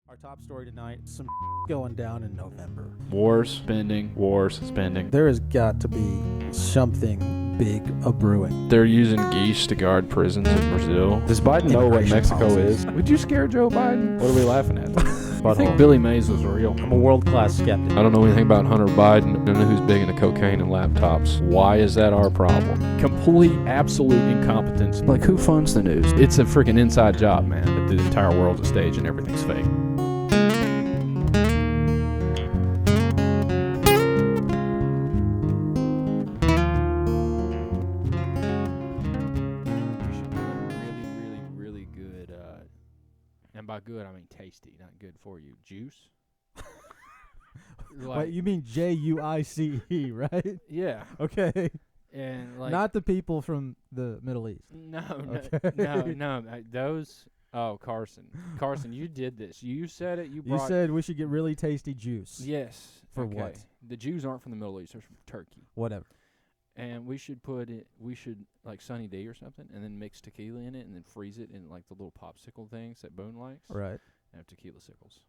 Our top story tonight, some going down in November. Wars, spending. There has got to be something big a-brewing. They're using geese to guard prisons in Brazil. Does Biden know what Immigration Mexico policies. is? Would you scare Joe Biden? What are we laughing at? I Butthole. think Billy Mays was real. I'm a world-class skeptic. I don't know anything about Hunter Biden. I don't know who's big into cocaine and laptops. Why is that our problem? Complete, absolute incompetence. Like, who funds the news? It's a freaking inside job, man. That the entire world's a stage and everything's fake. And by good, I mean tasty, not good for you. Juice? Wait, you mean Juice, right? Yeah. Okay. And like Not the people from the Middle East. no, Okay. no. Those. Oh, Carson, you did this. You said it. You You brought. said we should get really tasty juice. Yes. For okay. what? The Jews aren't from the Middle East. They're from Turkey. Whatever. And we should put it. We should like Sunny D or something, and then mix tequila in it, and then freeze it in like the little popsicle things that Boone likes. Right. And have tequila sickles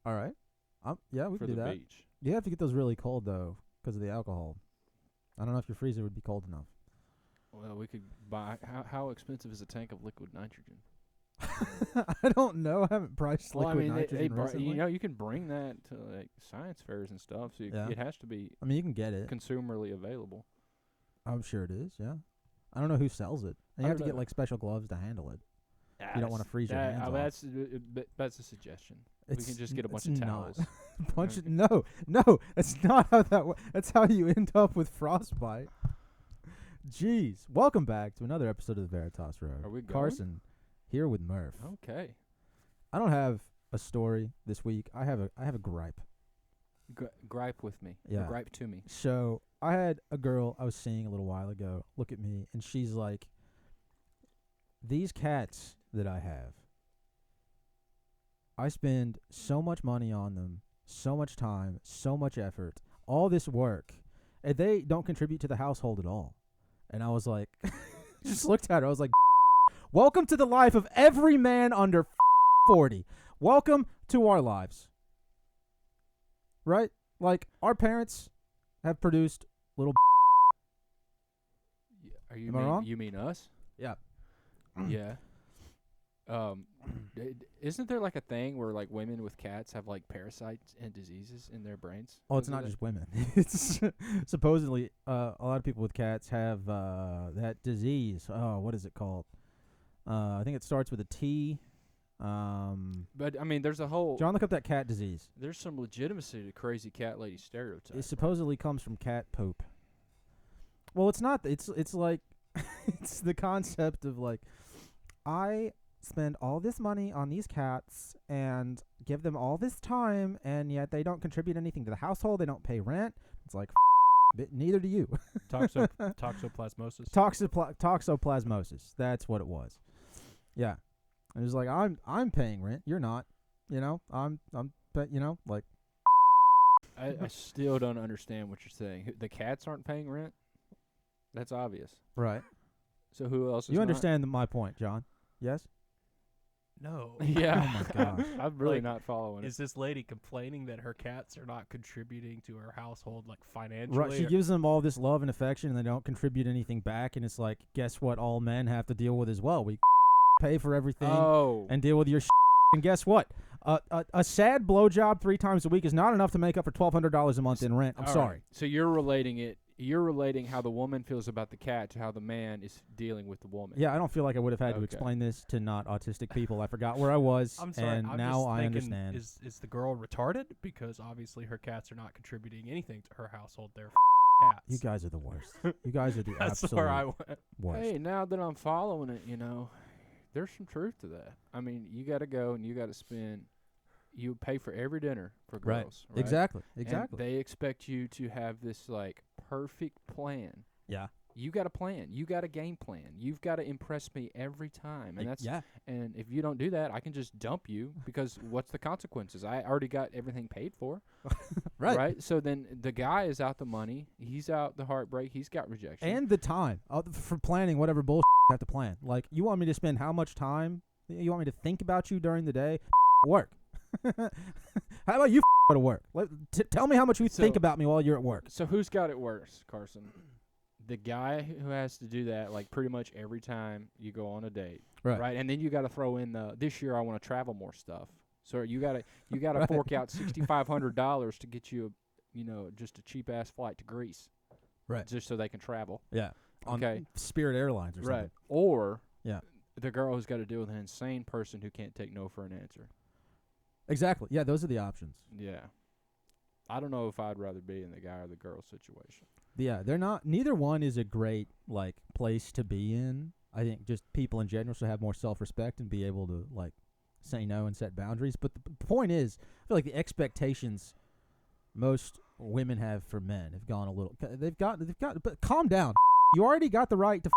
All right. Yeah, we for can do the that. beach. You have to get those really cold, though, because of the alcohol. I don't know if your freezer would be cold enough. Well, we could buy. How expensive is a tank of liquid nitrogen? I don't know. I haven't priced Well, I liquid mean, nitrogen recently. you know, you can bring that to like science fairs and stuff. So Yeah. it has to be I mean, you can get it. consumerly available. I'm sure it is, yeah. I don't know who sells it. And you I have to don't get, know. like, special gloves to handle it. You don't wanna freeze your hands off. That's a suggestion. We can just get a bunch of it's towels. not. No, that's not how that works. That's how you end up with frostbite. Jeez. Welcome back to another episode of the Veritas Road. Are we going? Carson, here with Murph. Okay. I don't have a story this week. I have a gripe. Gripe with me. Yeah. Or gripe to me. So I had a girl I was seeing a little while ago look at me, and she's like, these cats that I have, I spend so much money on them, so much time, so much effort, all this work, and they don't contribute to the household at all. And I was like, just looked at her. I was like, welcome to the life of every man under 40. Welcome to our lives. Right? Like, our parents have produced little. Are you Am I wrong? You mean us? Yeah. Yeah. Isn't there like a thing where like women with cats have like parasites and diseases in their brains? Oh, it's Is not it just women. It's supposedly a lot of people with cats have that disease. Oh, what is it called? I think it starts with a T. But I mean, there's a whole. John, look up that cat disease. There's some legitimacy to crazy cat lady stereotype. It supposedly comes from cat poop. Well, it's not. It's like it's the concept of like, I spend all this money on these cats and give them all this time, and yet they don't contribute anything to the household. They don't pay rent. It's like, neither do you. Toxoplasmosis. Toxoplasmosis. That's what it was. Yeah. It was like, I'm paying rent. You're not. You know, but you know, like. I still don't understand what you're saying. The cats aren't paying rent? That's obvious. Right. So who else is You not? understand my point, John? Yes? No. Yeah. Oh my gosh. I'm really Like, not following it. Is this lady complaining that her cats are not contributing to her household, like financially? Right, she or- gives them all this love and affection, and they don't contribute anything back. And it's like, guess what? All men have to deal with as well. We pay for everything Oh. and deal with your. And guess what? A sad blowjob 3 times a week is not enough to make up for $1,200 a month in rent. I'm All sorry. right. So you're relating it. You're relating how the woman feels about the cat to how the man is dealing with the woman. Yeah, I don't feel like I would have had to Okay. explain this to not autistic people. I forgot where I was, I'm sorry. and I'm now just I thinking, understand. Is the girl retarded? Because obviously her cats are not contributing anything to her household. They're cats. You guys are the worst. You guys are the That's absolute where I went. worst. Hey, now that I'm following it, you know, there's some truth to that. I mean, you got to go and you got to spend. You pay for every dinner for Right. girls. Right. Exactly. And Exactly. they expect you to have this like perfect plan. Yeah. You got a plan. You got a game plan. You've got to impress me every time. And that's yeah. and if you don't do that, I can just dump you because what's the consequences? I already got everything paid for. Right. Right? So then the guy is out the money. He's out the heartbreak. He's got rejection. And the time for planning whatever bullshit you have to plan. Like, you want me to spend how much time? You want me to think about you during the day? Work. How about you go to work? Tell me how much you think about me while you're at work. So who's got it worse, Carson? The guy who has to do that like pretty much every time you go on a date, right? And then you got to throw in this year I want to travel more stuff. So you got to Right. fork out $6,500 to get you just a cheap ass flight to Greece, Right. Just so they can travel. Yeah. On Okay. Spirit Airlines or something. Right. Or Yeah. the girl who's got to deal with an insane person who can't take no for an answer. Exactly. Yeah, those are the options. Yeah. I don't know if I'd rather be in the guy or the girl situation. Yeah, they're not. Neither one is a great place to be in. I think just people in general should have more self-respect and be able to say no and set boundaries. But the point is, I feel like the expectations most women have for men have gone a little. They've got. But calm down. You already got the right to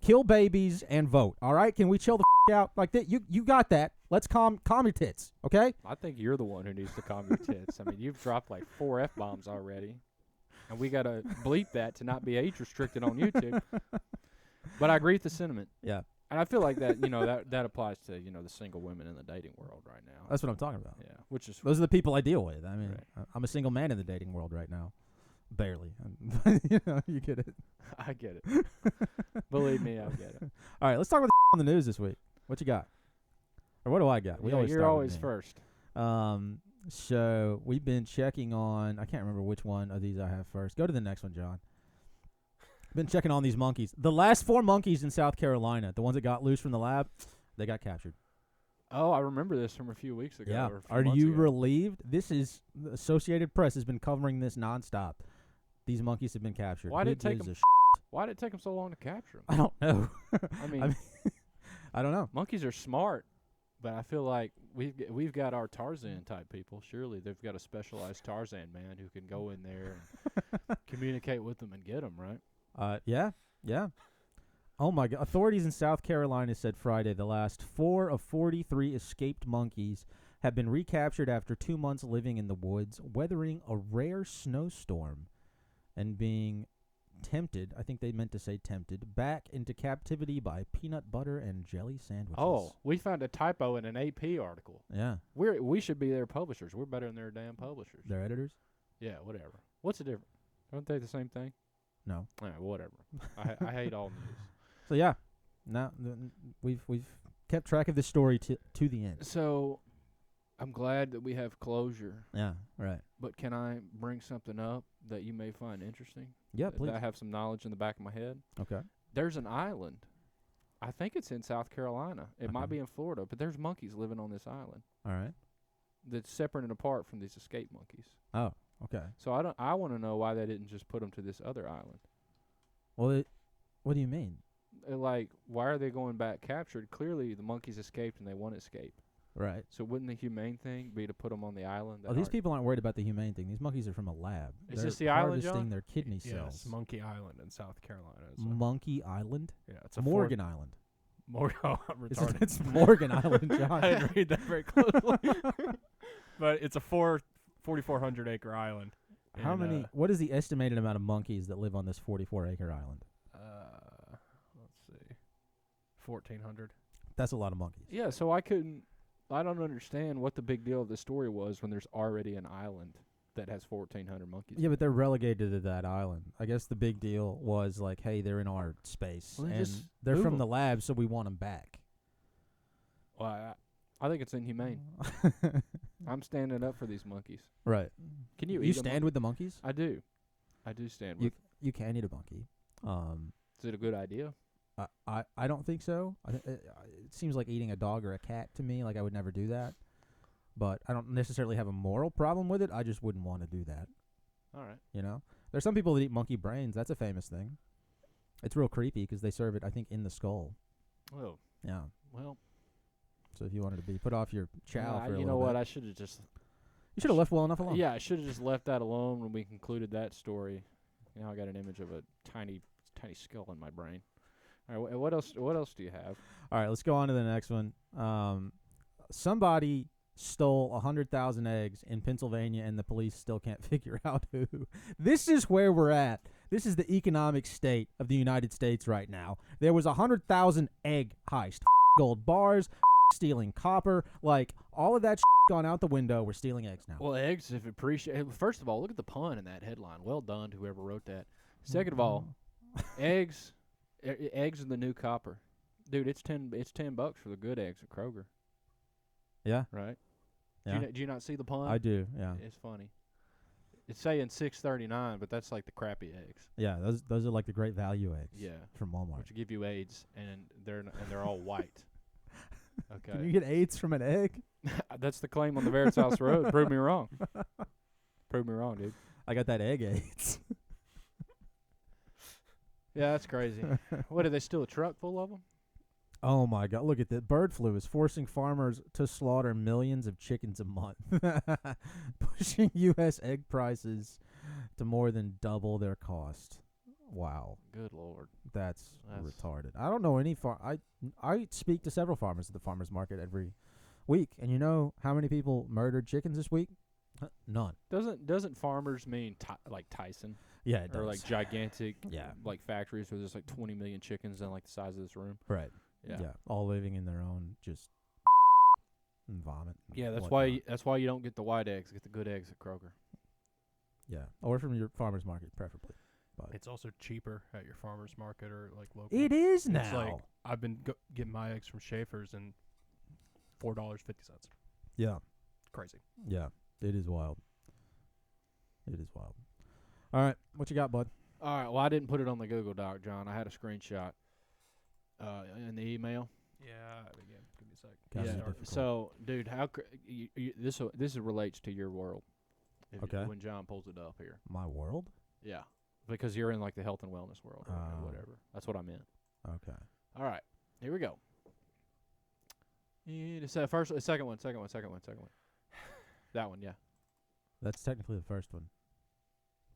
kill babies and vote. All right, can we chill the out like that? You got that. Let's calm your tits. Okay. I think you're the one who needs to calm your tits. I mean, you've dropped like 4 F-bombs already. And we got to bleep that to not be age restricted on YouTube. But I agree with the sentiment. Yeah. And I feel like that, that applies to, the single women in the dating world right now. That's what I'm talking about. Yeah. Which is Those are the people I deal with. I mean, Right. I'm a single man in the dating world right now. Barely. You get it. I get it. Believe me, I get it. All right, let's talk about on the news this week. What you got? Or what do I got? You're start with always me. first. So we've been checking on. I can't remember which one of these I have first. Go to the next one, John. Been checking on these monkeys. The last 4 monkeys in South Carolina, the ones that got loose from the lab, they got captured. Oh, I remember this from a few weeks ago. Yeah. Or a few Are months you ago. relieved? The Associated Press has been covering this nonstop. These monkeys have been captured. Why did it Who take gives them? a Why did it take them so long to capture them? I don't know. I mean, I don't know. monkeys are smart, but I feel like we've got our Tarzan type people. Surely they've got a specialized Tarzan man who can go in there and communicate with them and get them, right? Yeah. Oh my God! Authorities in South Carolina said Friday the last 4 of 43 escaped monkeys have been recaptured after 2 months living in the woods, weathering a rare snowstorm, and being tempted. I think they meant to say tempted back into captivity by peanut butter and jelly sandwiches. Oh, we found a typo in an AP article. yeah. We should be their publishers. We're better than their damn publishers. Their editors? Yeah, whatever. What's the difference? Aren't they the same thing? No. All right, whatever. I hate all news. So yeah, now we've kept track of this story to the end. So, I'm glad that we have closure. Yeah. Right. But can I bring something up that you may find interesting? Yeah. Please. That I have some knowledge in the back of my head. Okay. There's an island. I think it's in South Carolina. It might Okay. be in Florida, but there's monkeys living on this island All right. that's separate and apart from these escape monkeys. Oh. Okay. So I want to know why they didn't just put them to this other island. Well, what do you mean? Like, why are they going back captured? Clearly, the monkeys escaped and they want to escape. Right. So wouldn't the humane thing be to put them on the island? Oh, these people aren't worried about the humane thing. These monkeys are from a lab. Is They're this the island, harvesting John? their kidney cells. Yes, Monkey Island in South Carolina. Monkey Island? Yeah, it's a Morgan Island. Morgan. Oh, I'm It's, retarded. it's Morgan Island, John. I didn't read that very closely. But it's a 4,400 acre island. How many? What is the estimated amount of monkeys that live on this 44-acre island? Let's see, 1,400. That's a lot of monkeys. Yeah, so I don't understand what the big deal of the story was when there's already an island that has 1,400 monkeys. Yeah, but they're relegated to that island. I guess the big deal was like, hey, they're in our space, Well, then and just they're move from 'em. the lab, so we want them back. Well, I think it's inhumane. I'm standing up for these monkeys. Right. Can you You eat a stand monkey? with the monkeys? I do. I do stand with. You can eat a monkey. Is it a good idea? I don't think so. It seems like eating a dog or a cat to me. Like I would never do that. But I don't necessarily have a moral problem with it. I just wouldn't want to do that. All right. You know, there's some people that eat monkey brains. That's a famous thing. It's real creepy because they serve it, I think, in the skull. Oh, Yeah. well. So if you wanted to be put off your chow for a you little know what? bit. I should have just. You should have left well enough alone. Yeah, I should have just left that alone when we concluded that story. Now I got an image of a tiny skull in my brain. All right, what else? What else do you have? All right, let's go on to the next one. Somebody stole 100,000 eggs in Pennsylvania, and the police still can't figure out who. This is where we're at. This is the economic state of the United States right now. There was 100,000 egg heist. Gold bars, stealing copper. Like, all of that gone out the window. We're stealing eggs now. Well, eggs have appreciated. First of all, look at the pun in that headline. Well done to whoever wrote that. Second of all, eggs are the new copper. Dude, it's $10 for the good eggs at Kroger. Yeah. Right? Yeah. Do you not see the pun? I do, yeah. It's funny. It's saying $6.39, but that's like the crappy eggs. Yeah, those are like the great value eggs. Yeah. From Walmart. Which give you AIDS, and they're all white. Okay. Can you get AIDS from an egg? That's the claim on the Veritas Road. Prove me wrong. Prove me wrong, dude. I got that egg AIDS. Yeah, that's crazy. What, did they steal a truck full of them? Oh my God! Look at that. Bird flu is forcing farmers to slaughter millions of chickens a month, pushing U.S. egg prices to more than double their cost. Wow, Good Lord. that's retarded. I don't know any I speak to several farmers at the farmers market every week, and you know how many people murdered chickens this week? None. Doesn't farmers mean like Tyson? Yeah, it Or does. like gigantic Yeah. like factories where there's like 20 million chickens in like the size of this room? Right. Yeah. Yeah, all living in their own just and vomit. and Yeah, that's whatnot. why you don't get the white eggs, get the good eggs at Kroger. Yeah, or from your farmer's market, preferably. But It's also cheaper at your farmer's market or like local. it is now. It's like I've been getting my eggs from Schaefer's and $4.50. Yeah, Crazy. yeah, it is wild. It is wild. All right, what you got, bud? All right, well, I didn't put it on the Google Doc, John. I had a screenshot in the email. Yeah. Again, give me a sec. Gotta be Yeah. difficult. So, dude, how this relates to your world. Okay. When John pulls it up here. My world? Yeah. Because you're in like the health and wellness world or Oh. whatever. That's what I meant. Okay. All right. Here we go. Second one. That one, yeah. That's technically the first one.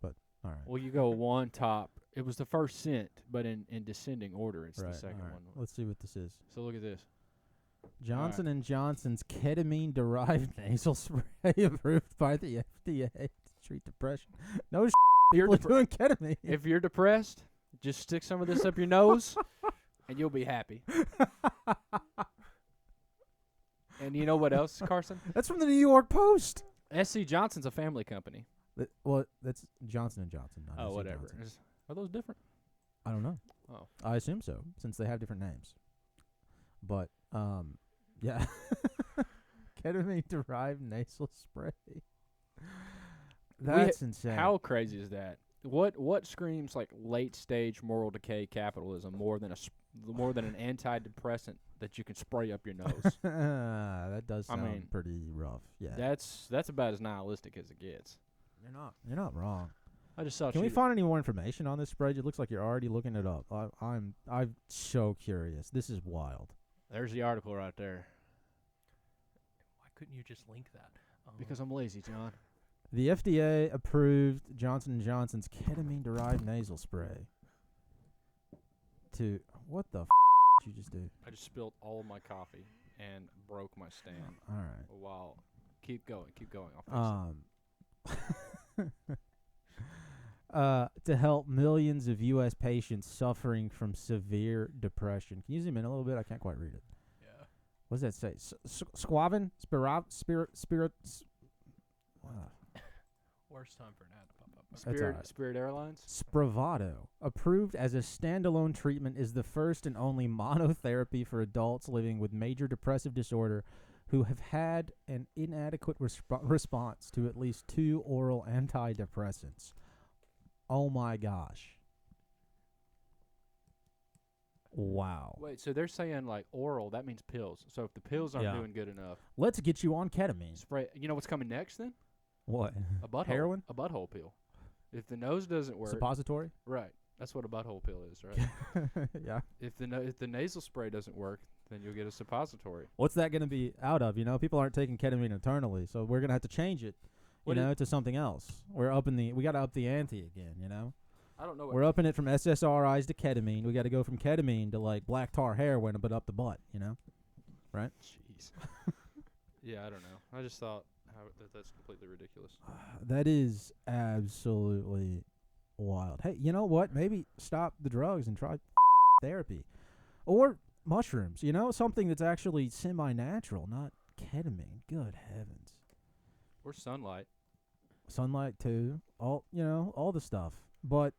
But all right. Well, you go one top. It was the first sent, but in descending order, it's right. the second all right. one. Let's see what this is. So look at this. Johnson and Johnson's ketamine-derived nasal spray approved by the FDA to treat depression. No, You're people are doing ketamine. If you're depressed, just stick some of this up your nose, and you'll be happy. And you know what else, Carson? That's from the New York Post. SC Johnson's a family company. Well, that's Johnson and Johnson. Not Oh, SC whatever. Johnson. Are those different? I don't know. Oh. I assume so, since they have different names. But yeah, ketamine-derived nasal spray. That's insane. How crazy is that? What screams like late stage moral decay capitalism more than an antidepressant that you can spray up your nose? That does sound pretty rough. Yeah, That's about as nihilistic as it gets. you're not wrong. I just saw. Can we find any more information on this spray? It looks like you're already looking it up. I'm so curious. This is wild. There's the article right there. Why couldn't you just link that? Because I'm lazy, John. The FDA approved Johnson & Johnson's ketamine-derived nasal spray. What the did you just do? I just spilled all of my coffee and broke my stand. All right. Wow. Keep going. I'll fix it. To help millions of U.S. patients suffering from severe depression. Can you zoom in a little bit? I can't quite read it. Yeah. What does that say? Squavin? Spirit? Worst time for an ad to pop up. That's all right. Spirit Airlines? Spravato, approved as a standalone treatment, is the first and only monotherapy for adults living with major depressive disorder who have had an inadequate response to at least 2 oral antidepressants. Oh my gosh. Wow. Wait, so they're saying like oral, that means pills. So if the pills aren't doing good enough, Let's get you on ketamine. spray. You know what's coming next then? What? A butthole. Heroin? A butthole pill. If the nose doesn't work, Suppository? right. That's what a butthole pill is, right? Yeah. If the nasal spray doesn't work, then you'll get a suppository. What's that going to be out of? You know, people aren't taking ketamine eternally, so we're going to have to change it, to something else. We got to up the ante again, you know? I don't know. We're upping it from SSRIs to ketamine. We got to go from ketamine to like black tar heroin, but up the butt, you know? Right? Jeez. Yeah, I don't know. I just thought that's completely ridiculous. That is absolutely wild. Hey, you know what? Maybe stop the drugs and try therapy. Or mushrooms, something that's actually semi-natural, not ketamine. Good heavens. Or sunlight. Sunlight too. All the stuff. But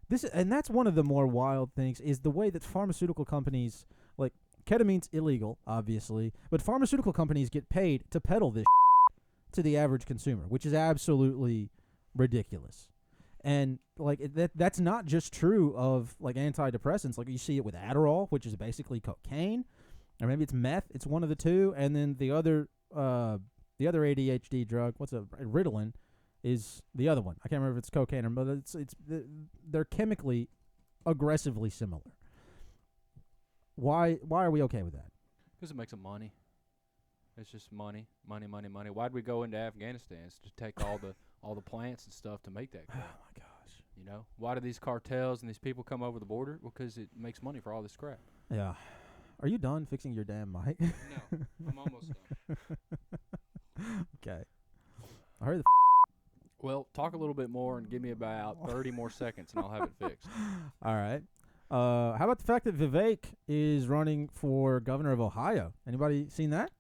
that's one of the more wild things is the way that pharmaceutical companies, like ketamine's illegal, obviously, but pharmaceutical companies get paid to peddle this to the average consumer, which is absolutely ridiculous. And that's not just true of like antidepressants. Like you see it with Adderall, which is basically cocaine, or maybe it's meth. It's one of the two. And then the other ADHD drug, Ritalin, is the other one. I can't remember if it's cocaine or, but they're chemically aggressively similar. Why are we okay with that? Because it makes them money. It's just money. Why'd we go into Afghanistan? It's to take all the plants and stuff to make that crap. Oh my gosh. Why do these cartels and these people come over the border? Because it makes money for all this crap. Yeah. Are you done fixing your damn mic? No, I'm almost done. Okay. I heard the Well, talk a little bit more and give me about 30 more seconds and I'll have it fixed. All right. How about the fact that Vivek is running for governor of Ohio? Anybody seen that?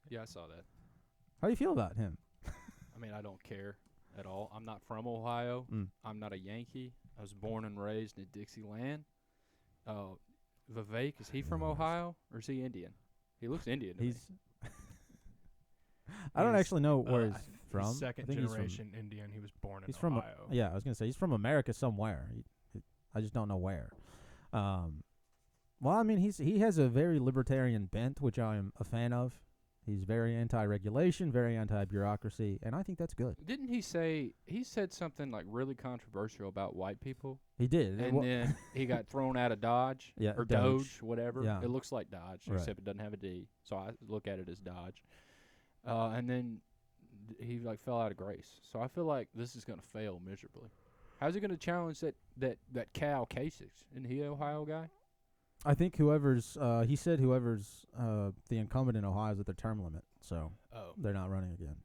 Yeah, I saw that. How do you feel about him? I mean, I don't care at all. I'm not from Ohio. I'm not a Yankee. I was born and raised in Dixieland. Vivek, is he from Ohio or is he Indian? He looks Indian to me. I don't actually know where he's from. He's second generation Indian. He was born in Ohio. Yeah, I was going to say he's from America somewhere. I just don't know where. Well, I mean, he has a very libertarian bent, which I am a fan of. He's very anti-regulation, very anti-bureaucracy, and I think that's good. Didn't he said something like really controversial about white people? He did. And then he got thrown out of Dodge or Doge, whatever. Yeah. It looks like Dodge, except it doesn't have a D. So I look at it as Dodge. And then he fell out of grace. So I feel like this is going to fail miserably. How's he going to challenge that Cal Kasich? Isn't he an Ohio guy? I think whoever's the incumbent in Ohio is at their term limit, so they're not running again.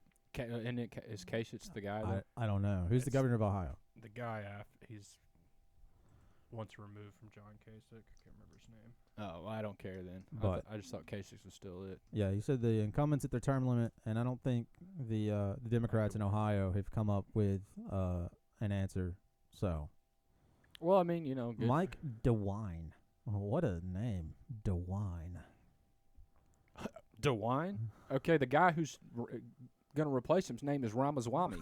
Is Kasich the guy? I don't know. Who's the governor of Ohio? The guy he's once removed from John Kasich. I can't remember his name. Oh, well, I don't care then. But I just thought Kasich was still it. Yeah, he said the incumbent's at their term limit, and I don't think the Democrats in Ohio have come up with an answer. So, well, I mean, good. Mike DeWine. Oh, what a name, DeWine. DeWine? Okay, the guy who's going to replace him's name is Ramaswamy.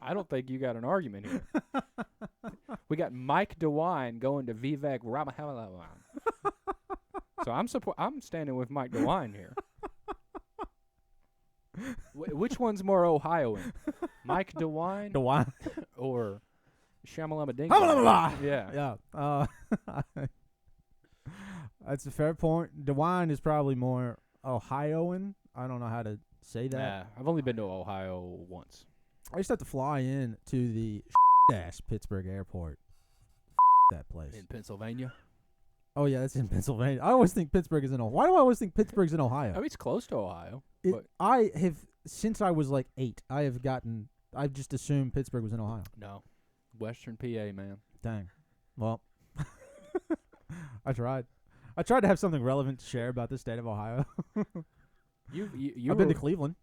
I don't think you got an argument here. We got Mike DeWine going to Vivek Ramaswamy. So I'm standing with Mike DeWine here. Which one's more Ohioan? Mike DeWine? Or Shamalama Ding? Yeah. Yeah. That's a fair point. DeWine is probably more Ohioan. I don't know how to say that. Nah, I've only been to Ohio once. I used to have to fly in to the ass Pittsburgh airport. That place. In Pennsylvania? Oh, yeah, that's in Pennsylvania. I always think Pittsburgh is in Ohio. Why do I always think Pittsburgh's in Ohio? I mean, it's close to Ohio. I have, since I was like 8, I've just assumed Pittsburgh was in Ohio. No. Western PA, man. Dang. Well, I tried. I tried to have something relevant to share about the state of Ohio. I've been to Cleveland.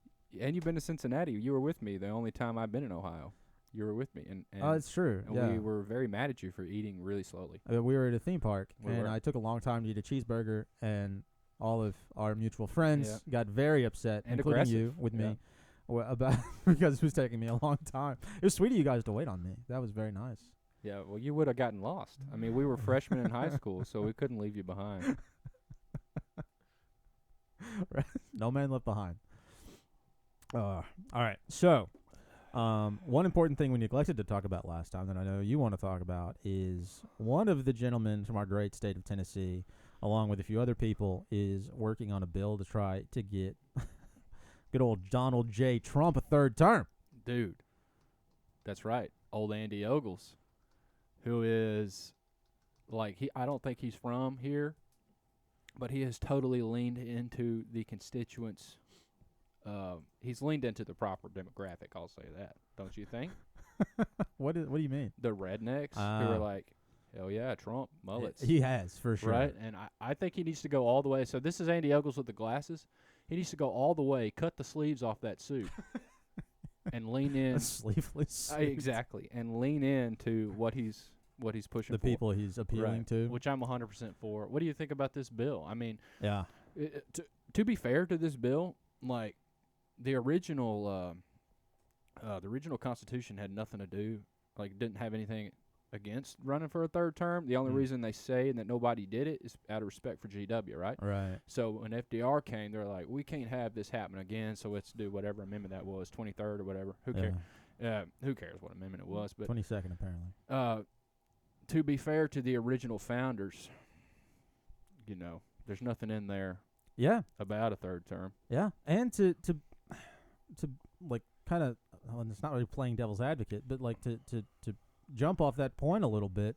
And you've been to Cincinnati. You were with me the only time I've been in Ohio. You were with me. And it's true. And we were very mad at you for eating really slowly. We were at a theme park, I took a long time to eat a cheeseburger, and all of our mutual friends got very upset, and including you, with me, about because it was taking me a long time. It was sweet of you guys to wait on me. That was very nice. Yeah, well, you would have gotten lost. I mean, we were freshmen in high school, so we couldn't leave you behind. No man left behind. All right. So, one important thing we neglected to talk about last time that I know you want to talk about is one of the gentlemen from our great state of Tennessee, along with a few other people, is working on a bill to try to get good old Donald J. Trump a third term. Dude, that's right. Old Andy Ogles, who is I don't think he's from here, but he has totally leaned into the constituents. He's leaned into the proper demographic, I'll say that. Don't you think? What do you mean? The rednecks who are like, Hell yeah, Trump, mullets. He has, for sure. Right? And I think he needs to go all the way. So this is Andy Ogles with the glasses. He needs to go all the way, cut the sleeves off that suit, and lean in. A sleeveless suit. Exactly. And lean into what he's pushing The for. people he's appealing Right. to. Which I'm 100% for. What do you think about this bill? I mean, Yeah. to be fair to this bill, like the original Constitution had nothing to do, like didn't have anything against running for a third term. The only reason they say that nobody did it is out of respect for GW, right? Right. So when FDR came, they're like, we can't have this happen again, so let's do whatever amendment that was, 23rd or whatever. Who cares? Who cares what amendment it was? But 22nd, apparently. to be fair to the original founders, you know, there's nothing in there Yeah. about a third term. Yeah. And to like kind of, well, it's not really playing devil's advocate, but like to jump off that point a little bit,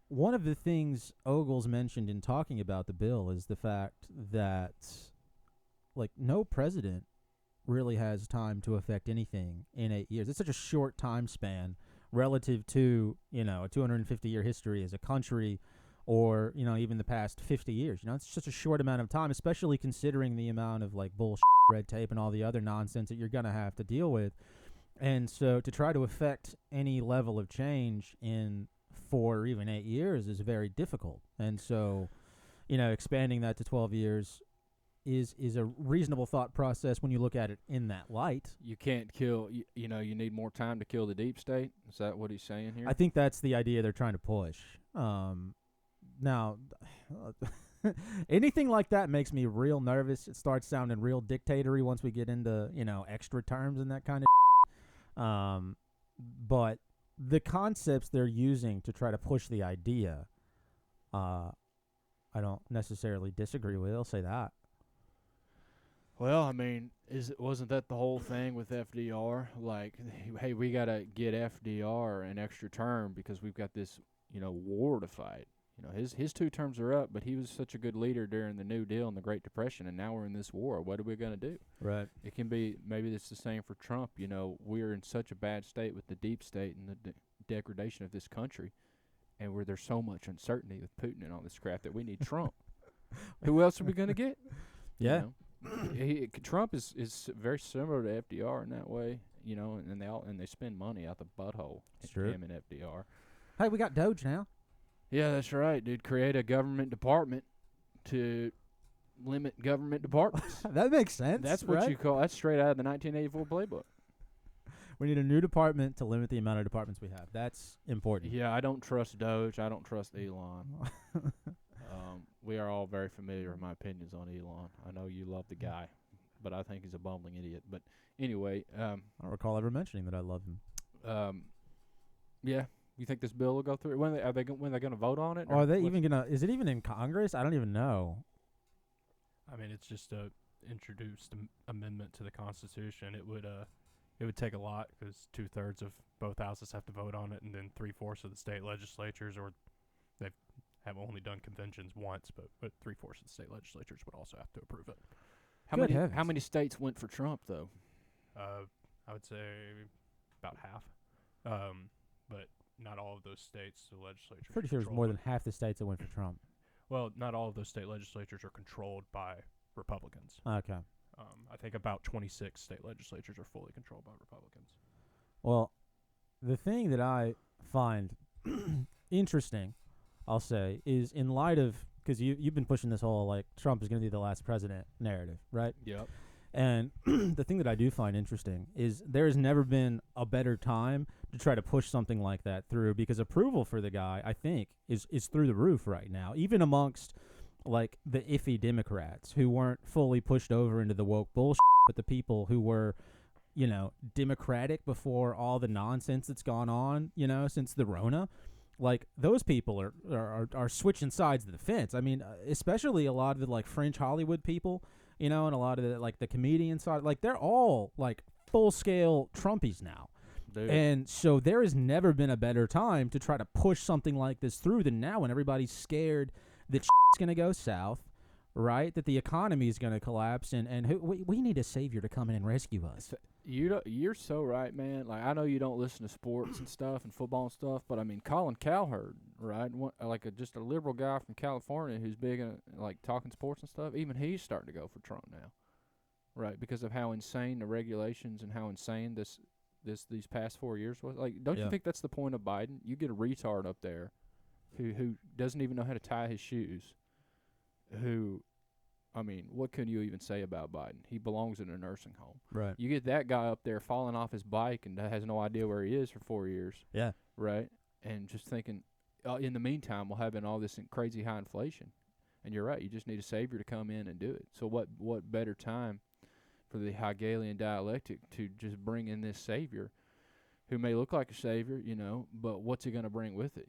one of the things Ogles mentioned in talking about the bill is the fact that, like, no president really has time to affect anything in 8 years. It's such a short time span relative to, you know, a 250-year history as a country, or, you know, even the past 50 years. You know, it's such a short amount of time, especially considering the amount of, like, bullshit, red tape, and all the other nonsense that you're going to have to deal with. And so to try to affect any level of change in 4 or even 8 years is very difficult. And so, you know, expanding that to 12 years is a reasonable thought process when you look at it in that light. You can't kill, you know, you need more time to kill the deep state. Is that what he's saying here? I think that's the idea they're trying to push. Now, anything like that makes me real nervous. It starts sounding real dictatory once we get into, you know, extra terms and that kind of but the concepts they're using to try to push the idea, I don't necessarily disagree with. I'll say that. Well, I mean, wasn't that the whole thing with FDR? Like, hey, we got to get FDR an extra term because we've got this, you know, war to fight. You know, his 2 terms are up, but he was such a good leader during the New Deal and the Great Depression, and now we're in this war. What are we going to do? Right. It can be, maybe it's the same for Trump. You know, we're in such a bad state with the deep state and the degradation of this country, and where there's so much uncertainty with Putin and all this crap that we need Trump. Who else are we going to get? Yeah. You know? Trump is very similar to FDR in that way, you know, and they spend money out the butthole. It's true. Him and FDR. Hey, we got Doge now. Yeah, that's right, dude. Create a government department to limit government departments. That makes sense. That's what right? you call. That's straight out of the 1984 playbook. We need a new department to limit the amount of departments we have. That's important. Yeah, I don't trust Doge. I don't trust Elon. We are all very familiar with my opinions on Elon. I know you love the guy, but I think he's a bumbling idiot. But anyway, I don't recall ever mentioning that I love him. Yeah. You think this bill will go through? When are they going to vote on it? Or are they even going to? Is it even in Congress? I don't even know. I mean, it's just a introduced amendment to the Constitution. It would take a lot because 2/3 of both houses have to vote on it, and then 3/4 of the state legislatures, or they have only done conventions once, but 3/4 of the state legislatures would also have to approve it. How many states went for Trump though? I would say about half, but not all of those states, the legislatures. Pretty sure it was more than half the states that went for Trump. Well, not all of those state legislatures are controlled by Republicans. Okay. I think about 26 state legislatures are fully controlled by Republicans. Well, the thing that I find interesting, I'll say, is in light of, because you've been pushing this whole, like, Trump is going to be the last president narrative, right? Yep. And the thing that I do find interesting is there has never been a better time to try to push something like that through, because approval for the guy, I think, is through the roof right now, even amongst, like, the iffy Democrats who weren't fully pushed over into the woke bullshit, but the people who were, you know, Democratic before all the nonsense that's gone on, you know, since the Rona. Like, those people are switching sides of the fence. I mean, especially a lot of the, like, fringe Hollywood people, you know, and a lot of the, like, the comedian side, like, they're all, like, full-scale Trumpies now. Dude. And so there has never been a better time to try to push something like this through than now, when everybody's scared that shit's going to go south, right? That the economy is going to collapse, and we need a savior to come in and rescue us. You're so right, man. Like, I know you don't listen to sports and stuff and football and stuff, but I mean, Colin Cowherd, right? Just a liberal guy from California who's big in like talking sports and stuff. Even he's starting to go for Trump now, right? Because of how insane the regulations and how insane these past 4 years was. Like, don't you think that's the point of Biden? You get a retard up there who doesn't even know how to tie his shoes. I mean, what can you even say about Biden? He belongs in a nursing home. Right. You get that guy up there falling off his bike and has no idea where he is for 4 years. Yeah. Right? And just thinking, in the meantime, we'll have all this crazy high inflation. And you're right. You just need a savior to come in and do it. So what better time for the Hegelian dialectic to just bring in this savior who may look like a savior, but what's he going to bring with it?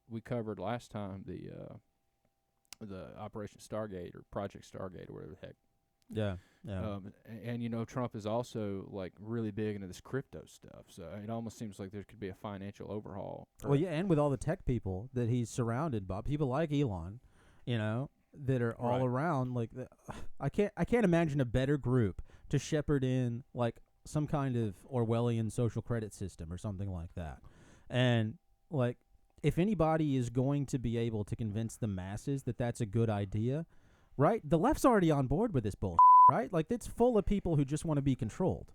We covered last time the Operation Stargate or Project Stargate or whatever the heck. Yeah. And Trump is also like really big into this crypto stuff. So it almost seems like there could be a financial overhaul. Well, yeah, and with all the tech people that he's surrounded by, people like Elon, that are all around. Like, I can't imagine a better group to shepherd in like some kind of Orwellian social credit system or something like that. And like, if anybody is going to be able to convince the masses that that's a good idea, right? The left's already on board with this bullshit, right? Like, it's full of people who just want to be controlled.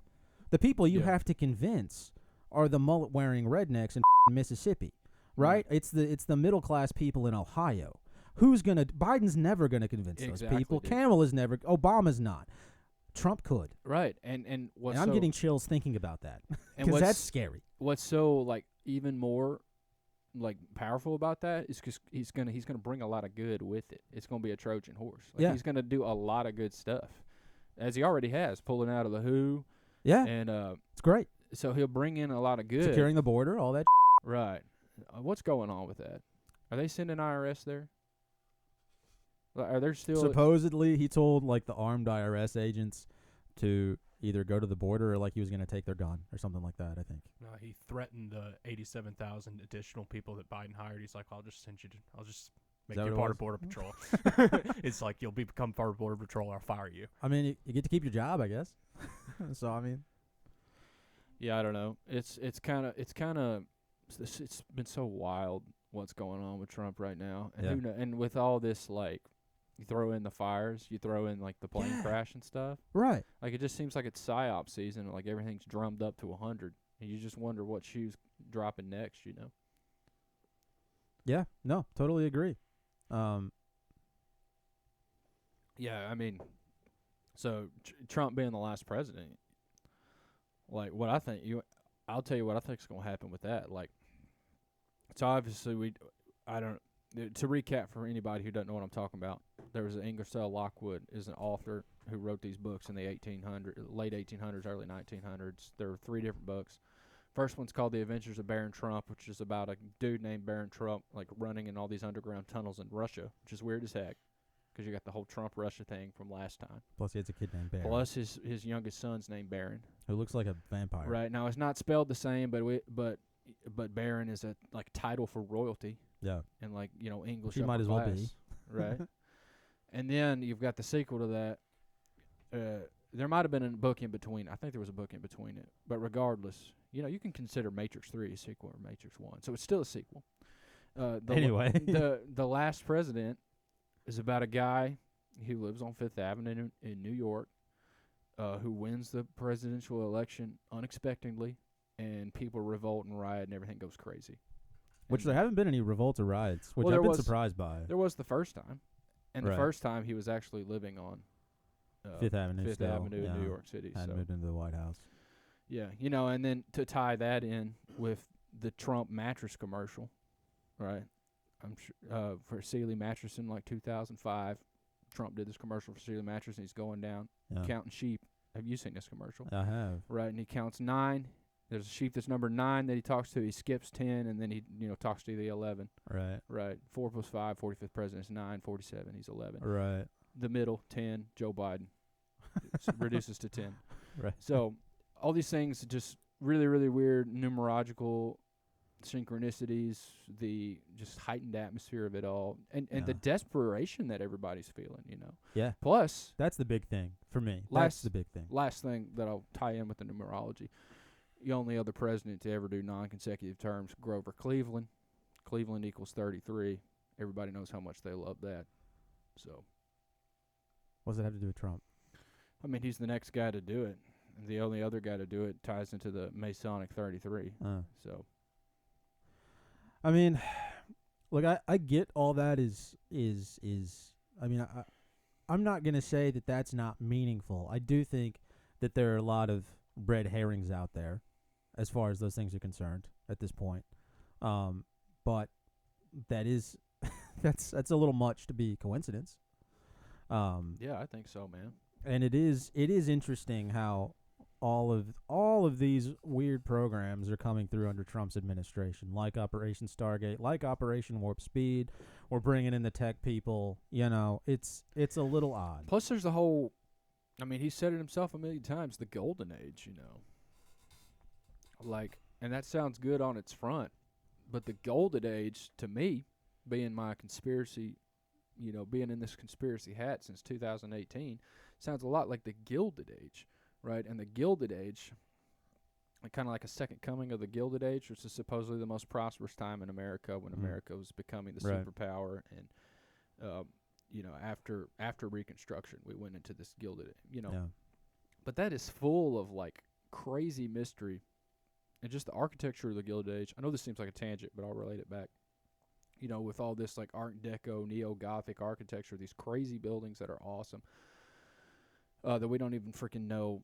The people you have to convince are the mullet-wearing rednecks in Mississippi, right? It's the middle-class people in Ohio. Biden's never gonna convince those people. Dude. Obama's not. Trump could. Right, and I'm getting chills thinking about that because that's scary. What's so like even more like powerful about that is because he's gonna bring a lot of good with it. It's gonna be a Trojan horse. Like, he's gonna do a lot of good stuff, as he already has, pulling out of the WHO. Yeah, and it's great. So he'll bring in a lot of good, securing the border, all that. Right. What's going on with that? Are they sending IRS there? Are there still supposedly? He told like the armed IRS agents to either go to the border or like he was going to take their gun or something like that, I think. No, he threatened the 87,000 additional people that Biden hired. He's like, I'll just make you part of Border Patrol. It's like, you'll become part of Border Patrol or I'll fire you. I mean, you get to keep your job, I guess. So, I mean. Yeah, I don't know. It's been so wild what's going on with Trump right now. And and with all this, like, you throw in the fires, you throw in like the plane crash and stuff. Right. Like, it just seems like it's PSYOP season. Like, everything's drummed up to 100. And you just wonder what shoe's dropping next, Yeah, no, totally agree. Yeah, I mean, so Trump being the last president, like, what I think, I'll tell you what I think is going to happen with that. Like, it's obviously to recap for anybody who doesn't know what I'm talking about, there was Ingersoll Lockwood is an author who wrote these books in the late 1800s, early 1900s. There were 3 different books. First one's called The Adventures of Baron Trump, which is about a dude named Baron Trump, like, running in all these underground tunnels in Russia, which is weird as heck, because you got the whole Trump-Russia thing from last time. Plus, he has a kid named Baron. Plus, his youngest son's named Baron, who looks like a vampire. Right. Now, it's not spelled the same, but Baron is a like title for royalty. Yeah. And like, English. He might as well be. Right. And then you've got the sequel to that. There might have been a book in between. I think there was a book in between it. But regardless, you can consider Matrix 3 a sequel or Matrix 1. So it's still a sequel. Anyway. The Last President is about a guy who lives on Fifth Avenue in New York, who wins the presidential election unexpectedly, and people revolt and riot and everything goes crazy. Which there haven't been any revolts or riots, which I've been surprised by. There was the first time. And the first time he was actually living on Fifth Avenue in New York City. Hadn't moved into the White House. Yeah, and then to tie that in with the Trump mattress commercial, right? I'm sure for Sealy Mattress in like 2005, Trump did this commercial for Sealy Mattress, and he's going down counting sheep. Have you seen this commercial? I have. Right, and he counts 9. There's a sheep that's number 9 that he talks to. He skips 10, and then he talks to the 11. Right. 4 plus 5, 45th president is 9. 47, he's 11. Right. The middle, 10, Joe Biden. Reduces to 10. Right. So all these things are just really, really weird numerological synchronicities, the just heightened atmosphere of it all, and Yeah. the desperation that everybody's feeling, you know. Yeah. Plus, That's the big thing for me. That's Last- the big thing. last thing that I'll tie in with the numerology, the only other president to ever do non-consecutive terms, Grover Cleveland. Cleveland equals 33. Everybody knows how much they love that. So, What does it have to do with Trump? I mean, he's the next guy to do it. And the only other guy to do it ties into the Masonic 33. So, I mean, look, I get all that is I mean, I'm not going to say that that's not meaningful. I do think that there are a lot of red herrings out there as far as those things are concerned at this point. But that is that's a little much to be coincidence. yeah, I think so, man. And it is interesting how all of these weird programs are coming through under Trump's administration, like Operation Stargate, like Operation Warp Speed. We're bringing in the tech people. You know, it's a little odd. Plus, there's the whole, I mean, he said it himself a million times, the golden age, you know. Like, and that sounds good on its front, but the golden age, to me, being my conspiracy, you know, being in this conspiracy hat since 2018, sounds a lot like the Gilded Age, right? And the Gilded Age, kind of like a second coming of the Gilded Age, which is supposedly the most prosperous time in America when America was becoming the Right. superpower. And, you know, after Reconstruction, we went into this Gilded Age, you know. Yeah. But that is full of, like, crazy mystery. And just the architecture of the Gilded Age. I know this seems like a tangent, but I'll relate it back. You know, with all this, like, Art Deco, Neo-Gothic architecture, these crazy buildings that are awesome, that we don't even freaking know.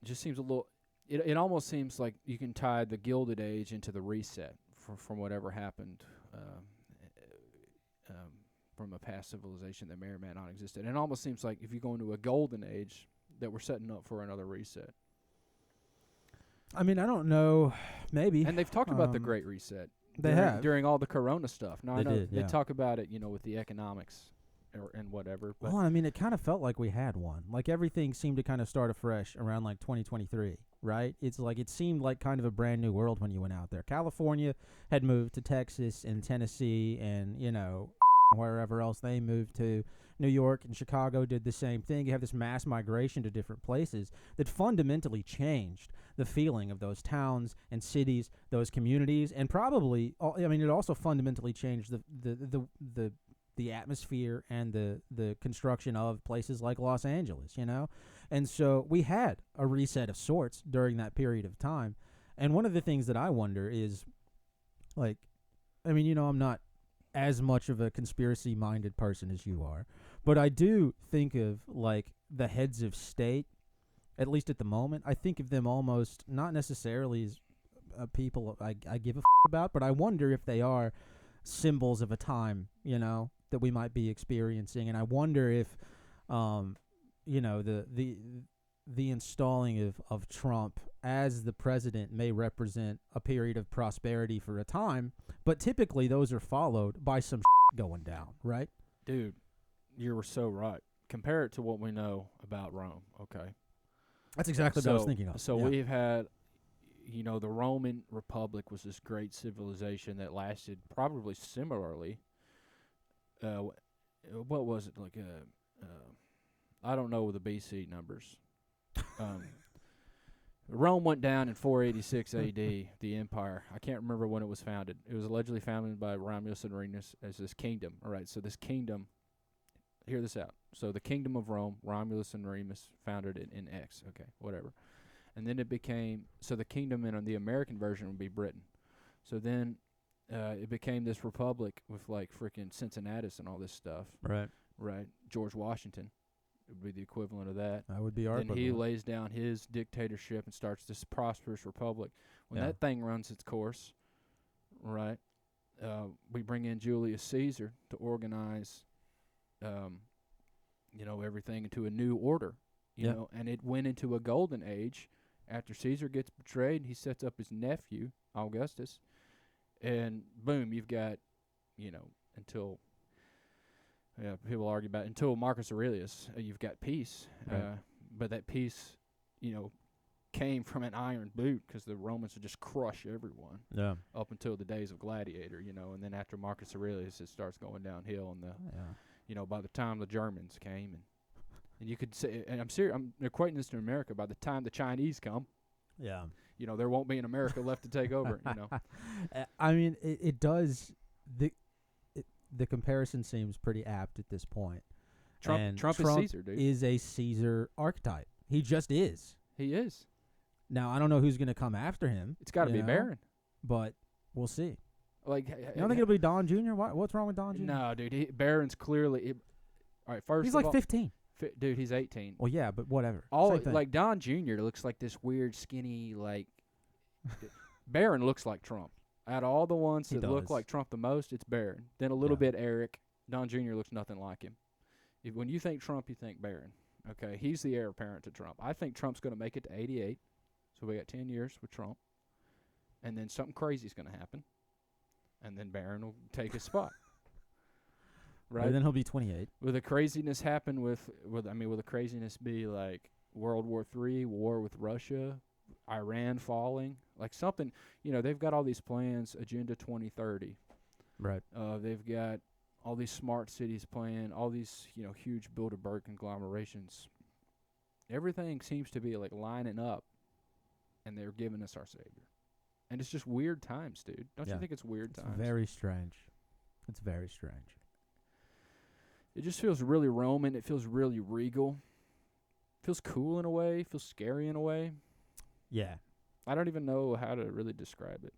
It just seems a little... It almost seems like you can tie the Gilded Age into the reset from whatever happened from a past civilization that may or may not existed. And it almost seems like if you go into a Golden Age, that we're setting up for another reset. I mean, I don't know. Maybe. And they've talked about the Great Reset. They have. During all the Corona stuff. Now, They I know did, they yeah. talk about it, you know, with the economics and whatever. But Well, I mean, it kind of felt like we had one. Like everything seemed to kind of start afresh around like 2023, right? It's like it seemed like kind of a brand new world when you went out there. California had moved to Texas and Tennessee and, you know, wherever else they moved to. New York and Chicago did the same thing. You have this mass migration to different places that fundamentally changed the feeling of those towns and cities, those communities, and probably, I mean, it also fundamentally changed the atmosphere and the construction of places like Los Angeles, you know? And so we had a reset of sorts during that period of time. And one of the things that I wonder is, like, I mean, you know, I'm not as much of a conspiracy-minded person as you are, but I do think of, like, the heads of state, at least at the moment. I think of them almost not necessarily as people I give a about, but I wonder if they are symbols of a time, you know, that we might be experiencing. And I wonder if, you know, the installing of Trump as the president may represent a period of prosperity for a time, but typically those are followed by some going down, right? dude, you were so right. Compare it to what we know about Rome, okay? That's exactly what I was thinking of. So yeah. we've had, you know, the Roman Republic was this great civilization that lasted probably similarly. What was it like? I don't know the BC numbers. Rome went down in 486 A.D. The empire. I can't remember when it was founded. It was allegedly founded by Romulus and Remus as this kingdom. All right, so this kingdom. Hear this out. So the kingdom of Rome, Romulus and Remus founded it in X. Okay, whatever. And then it became, so the kingdom in the American version would be Britain. So then it became this republic with like freaking Cincinnatus and all this stuff. Right. Right. George Washington would be the equivalent of that. That would be our Then he equivalent. lays down his dictatorship and starts this prosperous republic. When Yeah. that thing runs its course, right, we bring in Julius Caesar to organize, you know, everything into a new order, you Yeah. know, and it went into a golden age. After Caesar gets betrayed, he sets up his nephew, Augustus, and boom, you've got, you know, until... Yeah, people argue about it. Until Marcus Aurelius, you've got peace. Right. But that peace, you know, came from an iron boot because the Romans would just crush everyone Yeah. up until the days of Gladiator, and then after Marcus Aurelius, it starts going downhill, and by the time the Germans came, and you could say, and I'm serious, I'm equating this to America. By the time the Chinese come, Yeah. there won't be an America left to take over. I mean, it does. The comparison seems pretty apt at this point. Trump is Caesar, dude. Is a Caesar archetype. He just is. He is. Now, I don't know who's going to come after him. It's got to be Barron. But we'll see. Like, you don't think it'll be Don Jr.? What's wrong with Don Jr.? No, dude. Barron's clearly. All right, first he's of like all, 15. Dude, he's 18. Well, yeah, but whatever. All like Don Jr. looks like this weird, skinny, like. Barron looks like Trump. Out of all the ones that look like Trump the most, it's Barron. Then a little bit Eric. Don Jr. looks nothing like him. When you think Trump, you think Barron. Okay, he's the heir apparent to Trump. I think Trump's going to make it to 88. So we got 10 years with Trump. And then something crazy is going to happen. And then Barron will take his spot. Right? And then he'll be 28. Will the craziness happen will the craziness be like World War III, war with Russia, Iran falling? Like something, they've got all these plans, Agenda 2030. Right. They've got all these smart cities planned, all these, huge Bilderberg conglomerations. Everything seems to be like lining up, and they're giving us our savior. And it's just weird times, dude. Don't you think it's weird times? It's very strange. It's very strange. It just feels really Roman. It feels really regal. It feels cool in a way. It feels scary in a way. Yeah. I don't even know how to really describe it.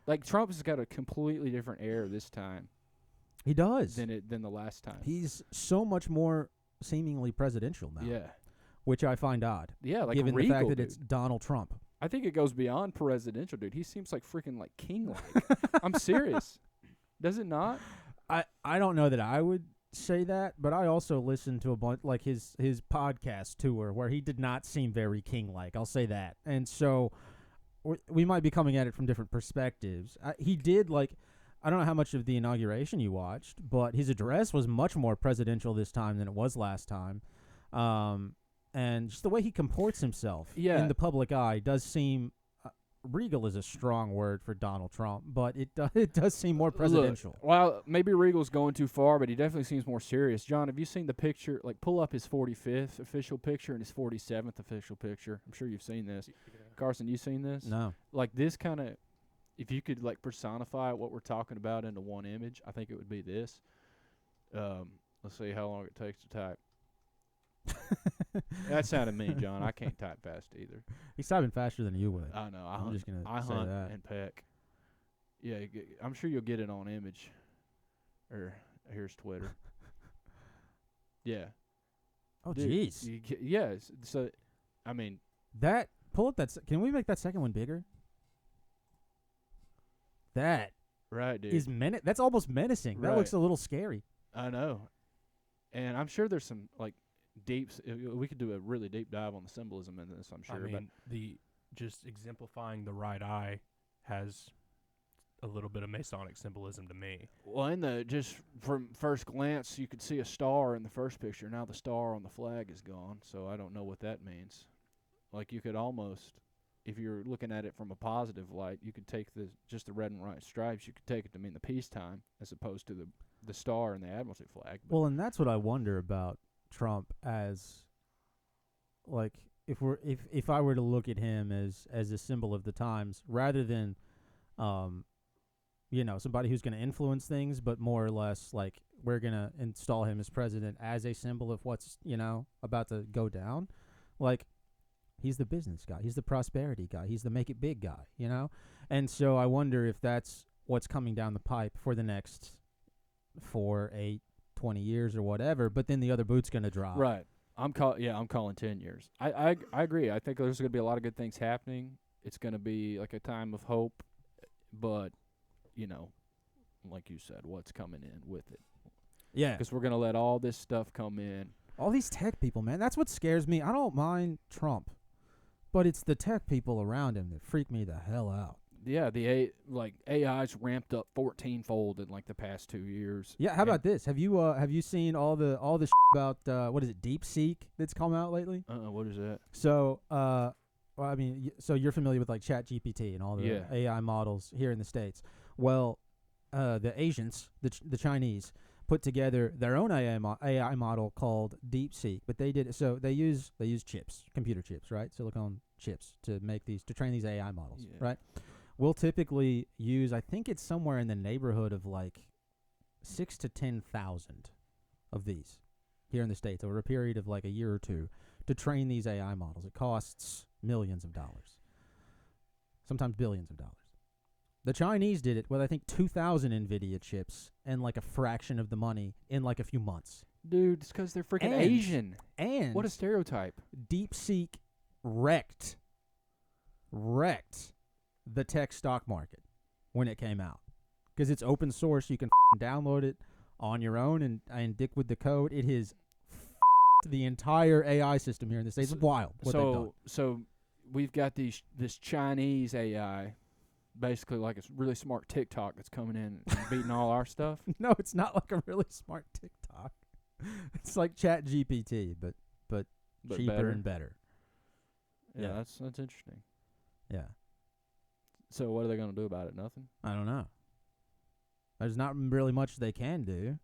Like, Trump has got a completely different air this time. He does. Than the last time. He's so much more seemingly presidential now. Yeah. Which I find odd. Yeah, like given regal, the fact that dude. it's Donald Trump. I think it goes beyond presidential, dude. He seems like freaking like king-like. I'm serious. Does it not? I don't know that I would say that, but I also listened to a bunch, like his podcast tour, where he did not seem very king-like. I'll say that. And so we might be coming at it from different perspectives. He did, like, I don't know how much of the inauguration you watched, but his address was much more presidential this time than it was last time. And just the way he comports himself in the public eye does seem regal is a strong word for Donald Trump, but it does seem more presidential. Look, well, maybe regal's going too far, but he definitely seems more serious. John, have you seen the picture? Like, pull up his 45th official picture and his 47th official picture. I'm sure you've seen this. Carson, you seen this? No. Like, this kind of, if you could, like, personify what we're talking about into one image, I think it would be this. Let's see how long it takes to type. That sounded mean, John. I can't type fast either. He's typing faster than you would. I know. I hunt and peck. Yeah, I'm sure you'll get it on image. Or here's Twitter. Yeah. Oh, jeez. Yeah. So, I mean, pull up that. Can we make that second one bigger? That right, dude. Is that's almost menacing. That looks a little scary. I know. And I'm sure there's some like we could do a really deep dive on the symbolism in this, I'm sure. I mean, just exemplifying the right eye has a little bit of Masonic symbolism to me. Well, just from first glance, you could see a star in the first picture. Now the star on the flag is gone, so I don't know what that means. Like, you could almost, if you're looking at it from a positive light, you could take just the red and white stripes, you could take it to mean the peacetime as opposed to the star and the admiralty flag. Well, and that's what I wonder about Trump as, like, if I were to look at him as a symbol of the times, rather than somebody who's going to influence things, but more or less like we're going to install him as president as a symbol of what's about to go down. Like, he's the business guy, he's the prosperity guy, he's the make it big guy, and so I wonder if that's what's coming down the pipe for the next 4, 8, 20 years or whatever, but then the other boot's going to drop. Right. I'm calling 10 years. I agree. I think there's going to be a lot of good things happening. It's going to be like a time of hope, but, like you said, what's coming in with it. Yeah. Because we're going to let all this stuff come in. All these tech people, man, that's what scares me. I don't mind Trump, but it's the tech people around him that freak me the hell out. Yeah, AI's ramped up 14-fold in like the past 2 years. Yeah, how about this? Have you seen all the about what is it, DeepSeek that's come out lately? What is that? So, Well, I mean, so you're familiar with like ChatGPT and all the Yeah. AI models here in the States. Well, the Asians, the Chinese, put together their own AI model called DeepSeek. But they did so they use chips, computer chips, right? Silicon chips to train these AI models, Yeah. right? We'll typically use, I think it's somewhere in the neighborhood of like 6 to 10,000 of these here in the States over a period of like a year or two to train these AI models. It costs millions of dollars, sometimes billions of dollars. The Chinese did it with, I think, 2,000 NVIDIA chips and like a fraction of the money in like a few months. Dude, it's because they're freaking And- Asian. And What a stereotype. DeepSeek wrecked the tech stock market when it came out because it's open source. You can download it on your own and dick with the code. It has the entire AI system here in the States. It's wild what they've done. So we've got this Chinese AI, basically like a really smart TikTok that's coming in and beating all our stuff. No, it's not like a really smart TikTok. It's like ChatGPT, but cheaper better. and better. Yeah, Yeah. that's interesting. Yeah, So what are they going to do about it? Nothing? I don't know. There's not really much they can do.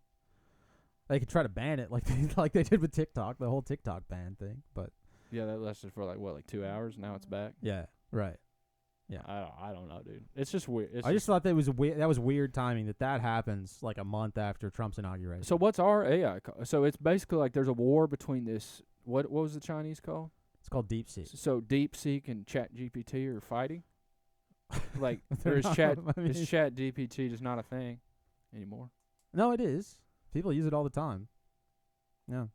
They could try to ban it like they did with TikTok, the whole TikTok ban thing. But Yeah, that lasted for like 2 hours. Now it's back. yeah, right. Yeah. I don't know, dude. It's just weird. I just thought that was weird timing that happens like a month after Trump's inauguration. So what's our AI? So it's basically like there's a war between this. What was the Chinese called? It's called DeepSeek. So DeepSeek and ChatGPT are fighting. Like They're or is not- Chat I mean- is ChatGPT just not a thing anymore? No, it is. People use it all the time. Yeah.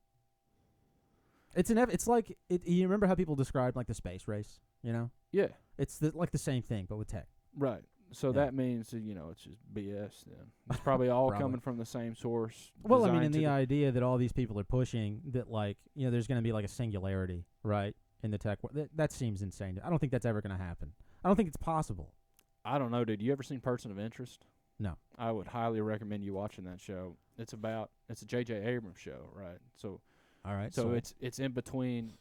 It's like you remember how people described like the space race, you know? Yeah. It's like the same thing but with tech. Right. So Yeah. that means that, it's just BS then. It's probably all Probably. coming from the same source. Well, I mean, designed and to the idea that all these people are pushing that, like, there's going to be like a singularity, right, in the tech world. That seems insane. I don't think that's ever going to happen. I don't think it's possible. I don't know, dude. You ever seen Person of Interest? No. I would highly recommend you watching that show. It's a J.J. Abrams show, right? So All right. So it's in between,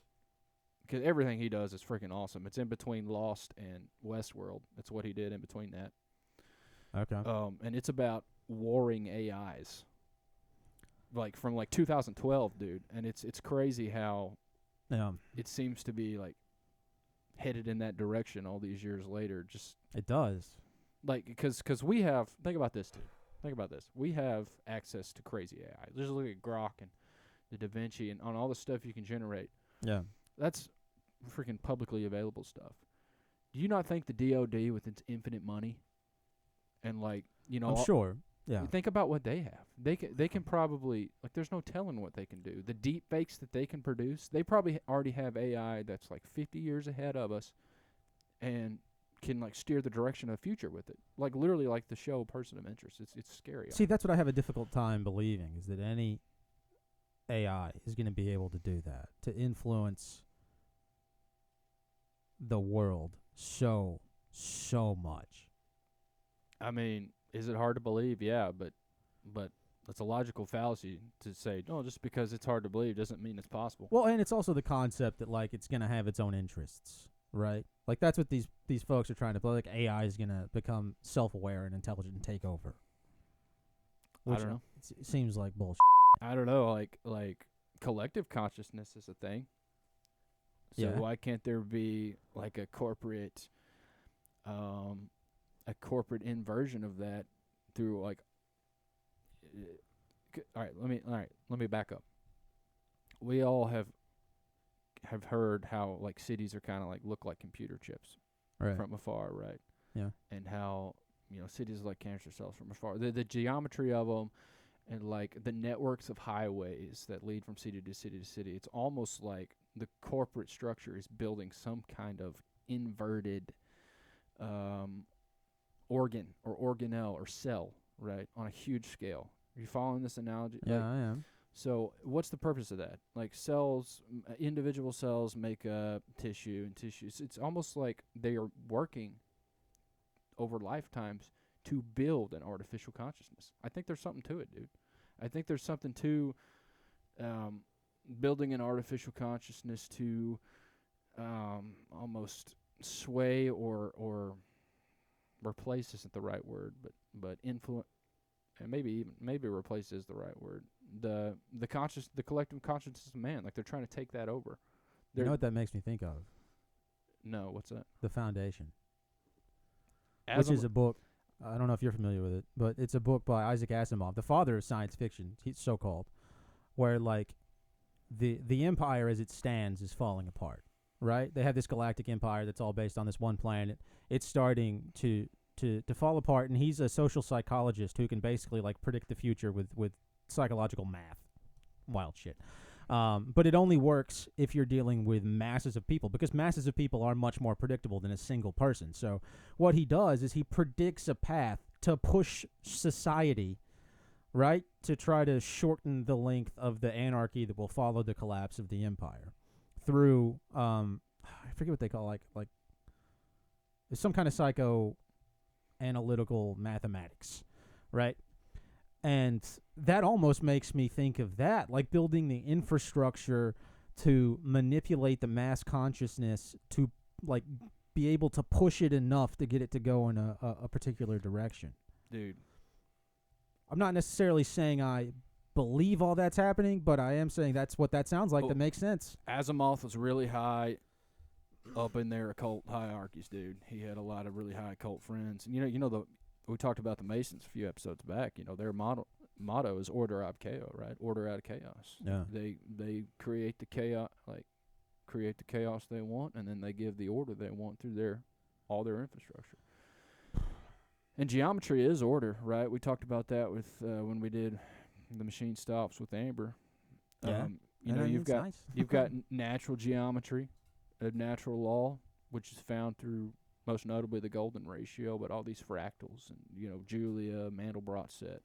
because everything he does is freaking awesome. It's in between Lost and Westworld. That's what he did in between that. okay. And it's about warring AIs, like from like 2012, dude. And it's crazy how it seems to be like headed in that direction all these years later. Just It does. like because we have, think about this, dude. Think about this. We have access to crazy AI. Just look at Grok and the Da Vinci and on all the stuff you can generate. Yeah. That's freaking publicly available stuff. Do you not think the DoD with its infinite money and like, I'm sure. Yeah. think about what they have. They can probably, like, there's no telling what they can do. The deep fakes that they can produce, they probably already have AI that's like 50 years ahead of us and can like steer the direction of the future with it. Like literally like the show Person of Interest. It's scary. See, that's what I have a difficult time believing is that any AI is going to be able to do that, to influence the world so much. I mean, is it hard to believe? Yeah, but that's a logical fallacy to say, no, just because it's hard to believe doesn't mean it's possible. Well, and it's also the concept that like it's going to have its own interests, right? Like that's what these folks are trying to play. Like AI is going to become self-aware and intelligent and take over. I don't know. It seems like bullshit. I don't know, like collective consciousness is a thing. So Yeah. why can't there be like a corporate inversion of that through like all right, let me back up. We all have heard how like cities are kind of like look like computer chips Right. from afar, right? Yeah. And how cities are like cancer cells from afar. The geometry of them and like the networks of highways that lead from city to city to city. It's almost like the corporate structure is building some kind of inverted organ or organelle or cell, right, on a huge scale. Are you following this analogy? Yeah, Like, I am. so what's the purpose of that? Like cells, individual cells make up tissue, and tissues. It's almost like they are working over lifetimes to build an artificial consciousness. I think there's something to it, dude. I think there's something to building an artificial consciousness to almost sway or replace isn't the right word, but influence, and maybe replace is the right word. The collective consciousness of man, like they're trying to take that over. You know what that makes me think of? No, what's that? The Foundation, which is a book. I don't know if you're familiar with it, but it's a book by Isaac Asimov, the father of science fiction, he's so-called, where like the empire as it stands is falling apart, right? They have this galactic empire that's all based on this one planet. It's starting to fall apart, and he's a social psychologist who can basically like predict the future with psychological math. Wild shit. But it only works if you're dealing with masses of people, because masses of people are much more predictable than a single person. So what he does is he predicts a path to push society, right, to try to shorten the length of the anarchy that will follow the collapse of the empire through, I forget what they call, like it's some kind of psychoanalytical mathematics, right? And that almost makes me think of that, like building the infrastructure to manipulate the mass consciousness to like be able to push it enough to get it to go in a particular direction. Dude, I'm not necessarily saying I believe all that's happening, but I am saying that's what that sounds like. That makes sense. Asimov was really high up in their occult hierarchies, dude. He had a lot of really high occult friends. And we talked about the Masons a few episodes back. You know, their motto is order ab chaos, right? Order out of chaos. Yeah. They create the chaos, they want, and then they give the order they want through all their infrastructure. And geometry is order, right? We talked about that with when we did the machine stops with Amber. Yeah. You've got natural geometry, a natural law, which is found through most notably the golden ratio, but all these fractals and, Julia, Mandelbrot set,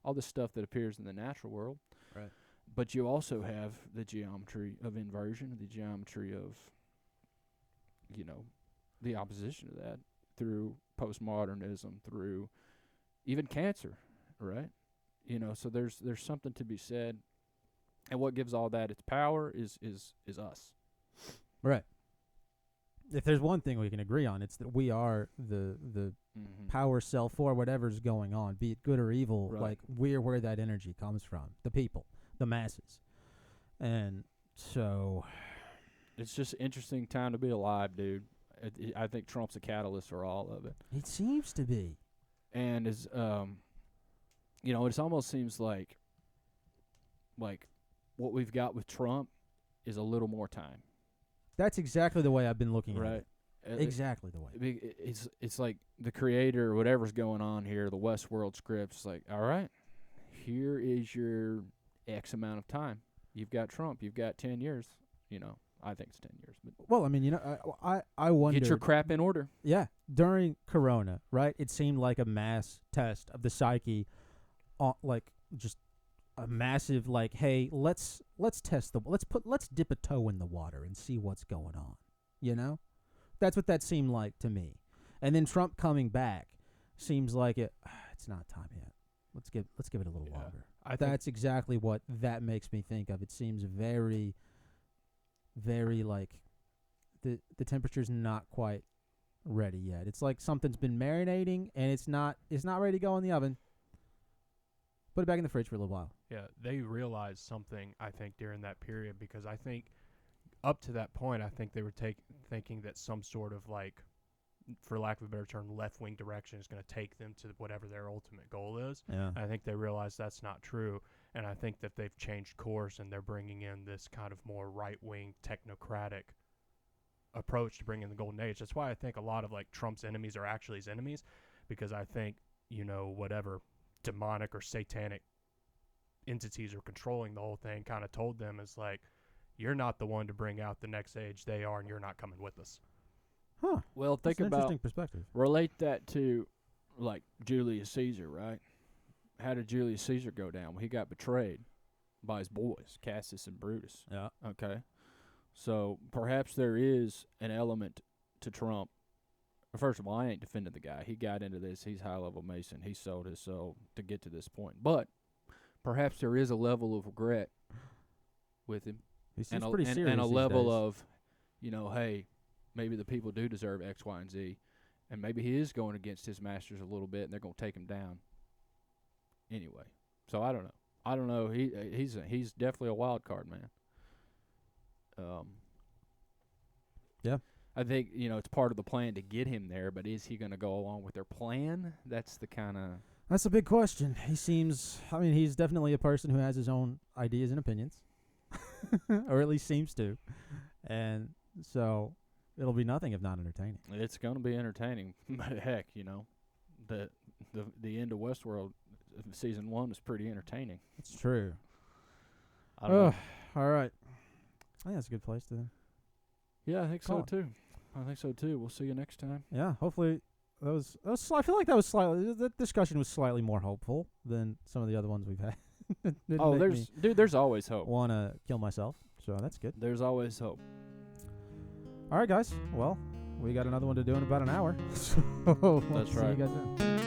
all this stuff that appears in the natural world. Right. But you also have the geometry of inversion, the geometry of, the opposition to that through postmodernism, through even cancer, right? So there's something to be said. And what gives all that its power is us. Right. If there's one thing we can agree on, it's that we are the power cell for whatever's going on, be it good or evil. Right. Like, we're where that energy comes from, the people, the masses. And so it's just an interesting time to be alive, dude. I think Trump's a catalyst for all of it. It seems to be. And it almost seems like what we've got with Trump is a little more time. That's exactly the way I've been looking at it. Exactly the way. It's like the creator or whatever's going on here, the Westworld script, is like, all right, here is your X amount of time. You've got Trump. You've got 10 years. I think it's 10 years. But well, I mean, I wonder. Get your crap in order. Yeah. During Corona, right, it seemed like a mass test of the psyche, just a massive, like, hey, let's test let's dip a toe in the water and see what's going on. That's what that seemed like to me. And then Trump coming back seems like it's not time yet. Let's give it a little longer. That's exactly what that makes me think of. It seems very, very like the temperature's not quite ready yet. It's like something's been marinating and it's not ready to go in the oven. Put it back in the fridge for a little while. Yeah, they realized something, I think, during that period, because I think up to that point, I think they were thinking that some sort of, like, for lack of a better term, left-wing direction is going to take them to whatever their ultimate goal is. Yeah. I think they realized that's not true, and I think that they've changed course and they're bringing in this kind of more right-wing technocratic approach to bringing the golden age. That's why I think a lot of, like, Trump's enemies are actually his enemies, because I think, whatever demonic or satanic entities are controlling the whole thing kind of told them, is like, you're not the one to bring out the next age, they are, and you're not coming with us. Huh. Well, think That's an about, interesting perspective. relate that to, like, Julius Caesar, right? How did Julius Caesar go down? Well, he got betrayed by his boys, Cassius and Brutus. Yeah. Okay. So perhaps there is an element to Trump. First of all, I ain't defending the guy. He got into this. He's high-level Mason. He sold his soul to get to this point. But perhaps there is a level of regret with him. He seems pretty serious and a these level days. of, hey, maybe the people do deserve X, Y, and Z, and maybe he is going against his masters a little bit, and they're going to take him down. Anyway, so I don't know. He's definitely a wild card, man. Yeah. I think, it's part of the plan to get him there, but is he going to go along with their plan? That's the kind of... That's a big question. He's definitely a person who has his own ideas and opinions, or at least seems to. And so it'll be nothing if not entertaining. It's going to be entertaining. Heck, the end of Westworld season 1 is pretty entertaining. It's true. I don't know. All right. I think that's a good place to... Yeah, I think so too. We'll see you next time. Yeah, hopefully I feel like that discussion was slightly more hopeful than some of the other ones we've had. There's always hope. Want to kill myself, so that's good. There's always hope. All right, guys. Well, we got another one to do in about an hour. So That's see right. you guys then.